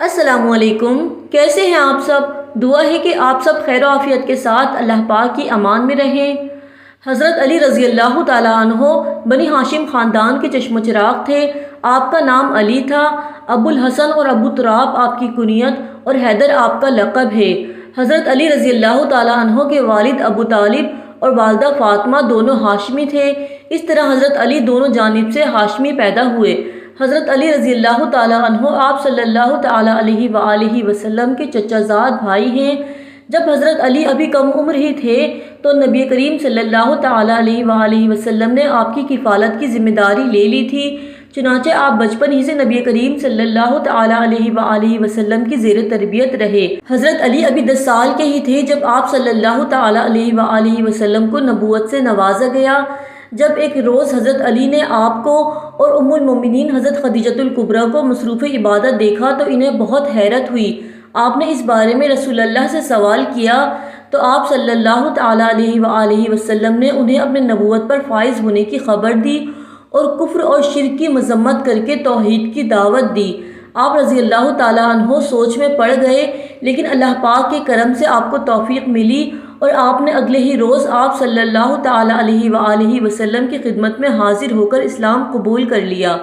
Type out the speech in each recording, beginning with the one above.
السلام علیکم، کیسے ہیں آپ سب؟ دعا ہے کہ آپ سب خیر و عافیت کے ساتھ اللہ پاک کی امان میں رہیں۔ حضرت علی رضی اللہ تعالیٰ عنہ بنی ہاشم خاندان کے چشم و چراغ تھے۔ آپ کا نام علی تھا۔ ابو الحسن اور ابو تراب آپ کی کنیت اور حیدر آپ کا لقب ہے۔ حضرت علی رضی اللہ تعالیٰ عنہ کے والد ابو طالب اور والدہ فاطمہ دونوں ہاشمی تھے۔ اس طرح حضرت علی دونوں جانب سے ہاشمی پیدا ہوئے۔ حضرت علی رضی اللہ تعالیٰ عنہ آپ صلی اللہ تعالیٰ علیہ وآلہ وسلم کے چچا زاد بھائی ہیں۔ جب حضرت علی ابھی کم عمر ہی تھے تو نبی کریم صلی اللہ تعالیٰ علیہ وآلہ وسلم نے آپ کی کفالت کی ذمہ داری لے لی تھی۔ چنانچہ آپ بچپن ہی سے نبی کریم صلی اللہ تعالیٰ علیہ وآلہ وسلم کی زیر تربیت رہے۔ حضرت علی ابھی 10 سال کے ہی تھے جب آپ صلی اللہ تعالیٰ علیہ وآلہ وسلم کو نبوت سے نوازا گیا۔ جب ایک روز حضرت علی نے آپ کو اور ام المومنین حضرت خدیجۃ الکبریٰ کو مصروف عبادت دیکھا تو انہیں بہت حیرت ہوئی۔ آپ نے اس بارے میں رسول اللہ سے سوال کیا تو آپ صلی اللہ تعالیٰ علیہ وآلہ وسلم نے انہیں اپنے نبوت پر فائز ہونے کی خبر دی اور کفر اور شرک کی مذمت کر کے توحید کی دعوت دی۔ آپ رضی اللہ تعالیٰ عنہ سوچ میں پڑ گئے، لیکن اللہ پاک کے کرم سے آپ کو توفیق ملی اور آپ نے اگلے ہی روز آپ صلی اللہ تعالیٰ علیہ وآلہ وسلم کی خدمت میں حاضر ہو کر اسلام قبول کر لیا۔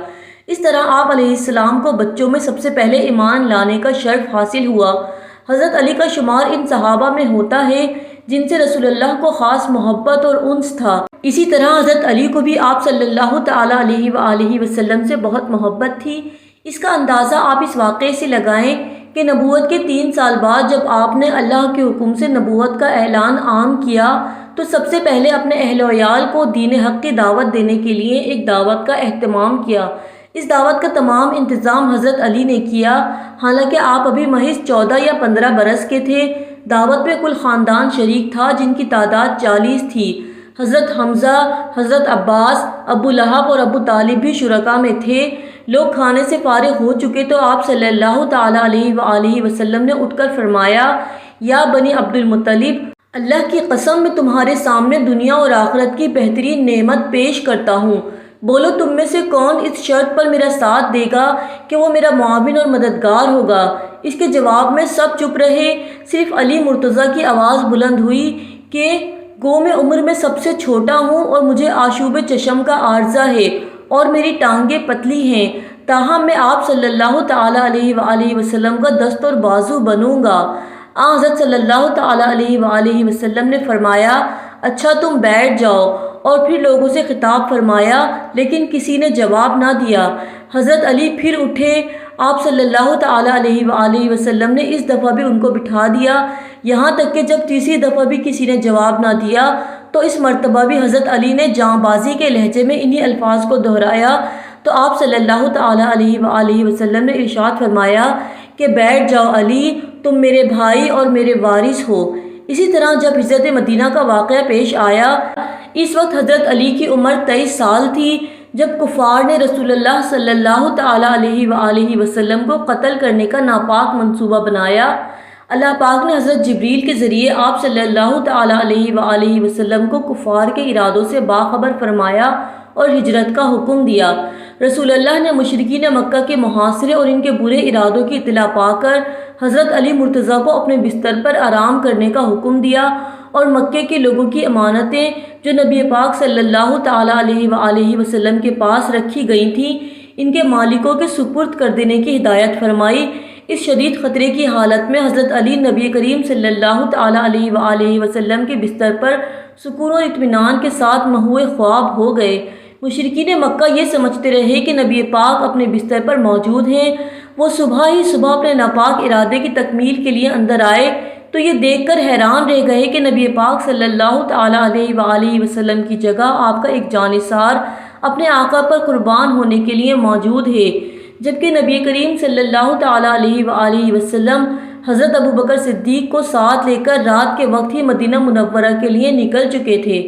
اس طرح آپ علیہ السلام کو بچوں میں سب سے پہلے ایمان لانے کا شرف حاصل ہوا۔ حضرت علی کا شمار ان صحابہ میں ہوتا ہے جن سے رسول اللہ کو خاص محبت اور انس تھا۔ اسی طرح حضرت علی کو بھی آپ صلی اللہ تعالیٰ علیہ وآلہ وسلم سے بہت محبت تھی۔ اس کا اندازہ آپ اس واقعے سے لگائیں کہ نبوت کے 3 سال بعد جب آپ نے اللہ کے حکم سے نبوت کا اعلان عام کیا تو سب سے پہلے اپنے اہل و عیال کو دین حق کی دعوت دینے کے لیے ایک دعوت کا اہتمام کیا۔ اس دعوت کا تمام انتظام حضرت علی نے کیا، حالانکہ آپ ابھی محض 14 یا 15 برس کے تھے۔ دعوت میں کل خاندان شریک تھا جن کی تعداد 40 تھی۔ حضرت حمزہ، حضرت عباس، ابو لہب اور ابو طالب بھی شرکا میں تھے۔ لوگ کھانے سے فارغ ہو چکے تو آپ صلی اللہ تعالیٰ علیہ وآلہ وسلم نے اٹھ کر فرمایا، یا بنی عبد المطلب، اللہ کی قسم میں تمہارے سامنے دنیا اور آخرت کی بہترین نعمت پیش کرتا ہوں۔ بولو تم میں سے کون اس شرط پر میرا ساتھ دے گا کہ وہ میرا معاون اور مددگار ہوگا؟ اس کے جواب میں سب چپ رہے، صرف علی مرتضیٰ کی آواز بلند ہوئی کہ گو میں عمر میں سب سے چھوٹا ہوں اور مجھے آشوب چشم کا عارضہ ہے اور میری ٹانگیں پتلی ہیں، تاہم میں آپ صلی اللہ تعالیٰ علیہ وآلہ وسلم کا دست اور بازو بنوں گا۔ حضرت صلی اللہ تعالیٰ علیہ وآلہ وسلم نے فرمایا، اچھا تم بیٹھ جاؤ، اور پھر لوگوں سے خطاب فرمایا، لیکن کسی نے جواب نہ دیا۔ حضرت علی پھر اٹھے۔ آپ صلی اللہ تعالیٰ علیہ وآلہ وسلم نے اس دفعہ بھی ان کو بٹھا دیا، یہاں تک کہ جب تیسری دفعہ بھی کسی نے جواب نہ دیا تو اس مرتبہ بھی حضرت علی نے جاں بازی کے لہجے میں انہی الفاظ کو دہرایا تو آپ صلی اللہ تعالیٰ علیہ وآلہ وسلم نے ارشاد فرمایا کہ بیٹھ جاؤ علی، تم میرے بھائی اور میرے وارث ہو۔ اسی طرح جب ہجرت مدینہ کا واقعہ پیش آیا، اس وقت حضرت علی کی عمر 23 سال تھی جب کفار نے رسول اللہ صلی اللہ تعالیٰ علیہ وآلہ وسلم کو قتل کرنے کا ناپاک منصوبہ بنایا۔ اللہ پاک نے حضرت جبریل کے ذریعے آپ صلی اللہ تعالیٰ علیہ وآلہ وسلم کو کفار کے ارادوں سے باخبر فرمایا اور ہجرت کا حکم دیا۔ رسول اللہ نے مشرکین مکہ کے محاصرے اور ان کے برے ارادوں کی اطلاع پا کر حضرت علی مرتضیٰ کو اپنے بستر پر آرام کرنے کا حکم دیا اور مکے کے لوگوں کی امانتیں جو نبی پاک صلی اللہ تعالیٰ علیہ وآلہ وسلم کے پاس رکھی گئی تھیں ان کے مالکوں کے سپرد کر دینے کی ہدایت فرمائی۔ اس شدید خطرے کی حالت میں حضرت علی نبی کریم صلی اللہ تعالیٰ علیہ وآلہ وسلم کے بستر پر سکون اور اطمینان کے ساتھ محو خواب ہو گئے۔ مشرکین مکہ یہ سمجھتے رہے کہ نبی پاک اپنے بستر پر موجود ہیں۔ وہ صبح ہی اپنے ناپاک ارادے کی تکمیل کے لیے اندر آئے تو یہ دیکھ کر حیران رہ گئے کہ نبی پاک صلی اللہ تعالیٰ علیہ وآلہ وسلم کی جگہ آپ کا ایک جانثار اپنے آقا پر قربان ہونے کے لیے موجود ہے، جبکہ نبی کریم صلی اللہ تعالیٰ علیہ وآلہ وسلم حضرت ابوبکر صدیق کو ساتھ لے کر رات کے وقت ہی مدینہ منورہ کے لیے نکل چکے تھے۔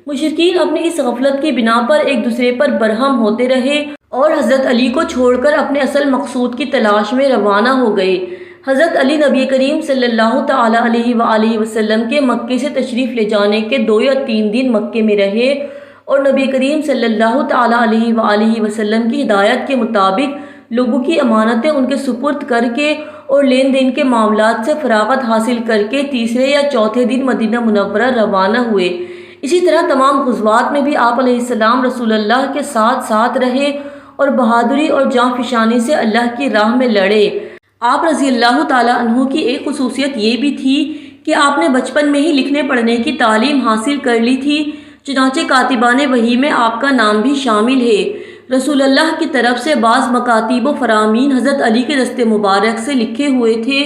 مشرکین اپنی اس غفلت کی بنا پر ایک دوسرے پر برہم ہوتے رہے اور حضرت علی کو چھوڑ کر اپنے اصل مقصود کی تلاش میں روانہ ہو گئے۔ حضرت علی نبی کریم صلی اللہ تعالیٰ علیہ وآلہ وسلم کے مکے سے تشریف لے جانے کے 2 یا 3 دن مکے میں رہے اور نبی کریم صلی اللہ تعالیٰ علیہ وآلہ وسلم کی ہدایت کے مطابق لوگوں کی امانتیں ان کے سپرد کر کے اور لین دین کے معاملات سے فراغت حاصل کر کے تیسرے یا چوتھے دن مدینہ منورہ روانہ ہوئے۔ اسی طرح تمام غزوات میں بھی آپ علیہ السلام رسول اللہ کے ساتھ ساتھ رہے اور بہادری اور جاں فشانی سے اللہ کی راہ میں لڑے۔ آپ رضی اللہ تعالیٰ عنہ کی ایک خصوصیت یہ بھی تھی کہ آپ نے بچپن میں ہی لکھنے پڑھنے کی تعلیم حاصل کر لی تھی، چنانچہ کاتبان وحی میں آپ کا نام بھی شامل ہے۔ رسول اللہ کی طرف سے بعض مکاتیب و فرامین حضرت علی کے دست مبارک سے لکھے ہوئے تھے۔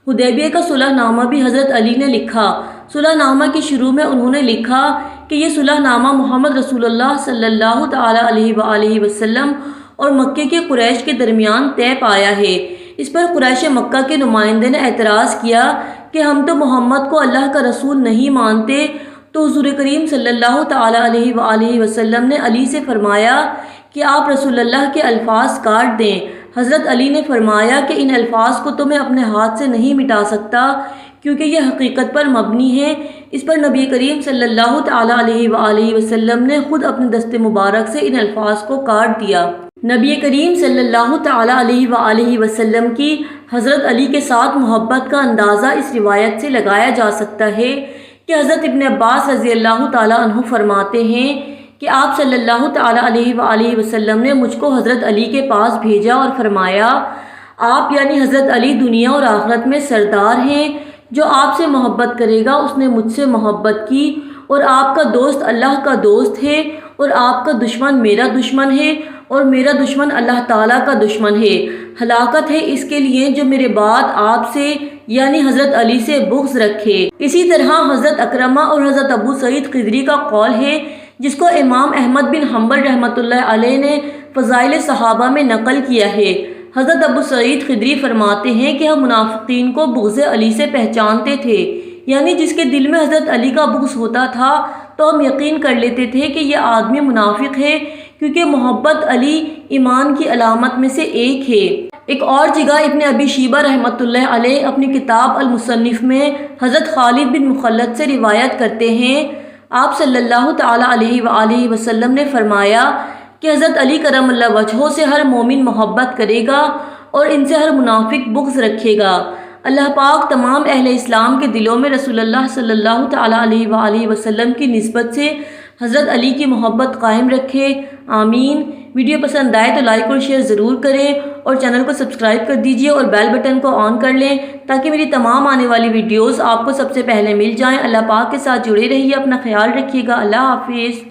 حدیبیہ کا صلح نامہ بھی حضرت علی نے لکھا۔ صلح نامہ کے شروع میں انہوں نے لکھا کہ یہ صلح نامہ محمد رسول اللہ صلی اللہ تعالیٰ علیہ وآلہ وسلم اور مکے کے قریش کے درمیان طے پایا ہے۔ اس پر قریش مکہ کے نمائندے نے اعتراض کیا کہ ہم تو محمد کو اللہ کا رسول نہیں مانتے، تو حضور کریم صلی اللہ تعالیٰ علیہ وآلہ وسلم نے علی سے فرمایا کہ آپ رسول اللہ کے الفاظ کاٹ دیں۔ حضرت علی نے فرمایا کہ ان الفاظ کو تو میں اپنے ہاتھ سے نہیں مٹا سکتا، کیونکہ یہ حقیقت پر مبنی ہے۔ اس پر نبی کریم صلی اللہ تعالیٰ علیہ وآلہ وسلم نے خود اپنے دست مبارک سے ان الفاظ کو کاٹ دیا۔ نبی کریم صلی اللہ تعالیٰ علیہ وآلہ وسلم کی حضرت علی کے ساتھ محبت کا اندازہ اس روایت سے لگایا جا سکتا ہے کہ حضرت ابن عباس رضی اللہ تعالیٰ عنہ فرماتے ہیں کہ آپ صلی اللہ تعالیٰ علیہ وآلہ وسلم نے مجھ کو حضرت علی کے پاس بھیجا اور فرمایا، آپ یعنی حضرت علی دنیا اور آخرت میں سردار ہیں، جو آپ سے محبت کرے گا اس نے مجھ سے محبت کی، اور آپ کا دوست اللہ کا دوست ہے، اور آپ کا دشمن میرا دشمن ہے، اور میرا دشمن اللہ تعالیٰ کا دشمن ہے۔ ہلاکت ہے اس کے لیے جو میرے بعد آپ سے یعنی حضرت علی سے بغض رکھے۔ اسی طرح حضرت اکرمہ اور حضرت ابو سعید خدری کا قول ہے، جس کو امام احمد بن حنبل رحمۃ اللہ علیہ نے فضائل صحابہ میں نقل کیا ہے۔ حضرت ابو سعید خدری فرماتے ہیں کہ ہم منافقین کو بغض علی سے پہچانتے تھے، یعنی جس کے دل میں حضرت علی کا بغض ہوتا تھا تو ہم یقین کر لیتے تھے کہ یہ آدمی منافق ہے، کیونکہ محبت علی ایمان کی علامت میں سے ایک ہے۔ ایک اور جگہ ابن ابی شیبہ رحمۃ اللہ علیہ اپنی کتاب المصنف میں حضرت خالد بن مخلد سے روایت کرتے ہیں، آپ صلی اللہ تعالیٰ علیہ وآلہ وسلم نے فرمایا کہ حضرت علی کرم اللہ وجہہ سے ہر مومن محبت کرے گا اور ان سے ہر منافق بغض رکھے گا۔ اللہ پاک تمام اہل اسلام کے دلوں میں رسول اللہ صلی اللہ تعالیٰ علیہ وآلہ وسلم کی نسبت سے حضرت علی کی محبت قائم رکھے، آمین۔ ویڈیو پسند آئے تو لائک اور شیئر ضرور کریں، اور چینل کو سبسکرائب کر دیجئے اور بیل بٹن کو آن کر لیں تاکہ میری تمام آنے والی ویڈیوز آپ کو سب سے پہلے مل جائیں۔ اللہ پاک کے ساتھ جڑے رہیے، اپنا خیال رکھیے گا۔ اللہ حافظ۔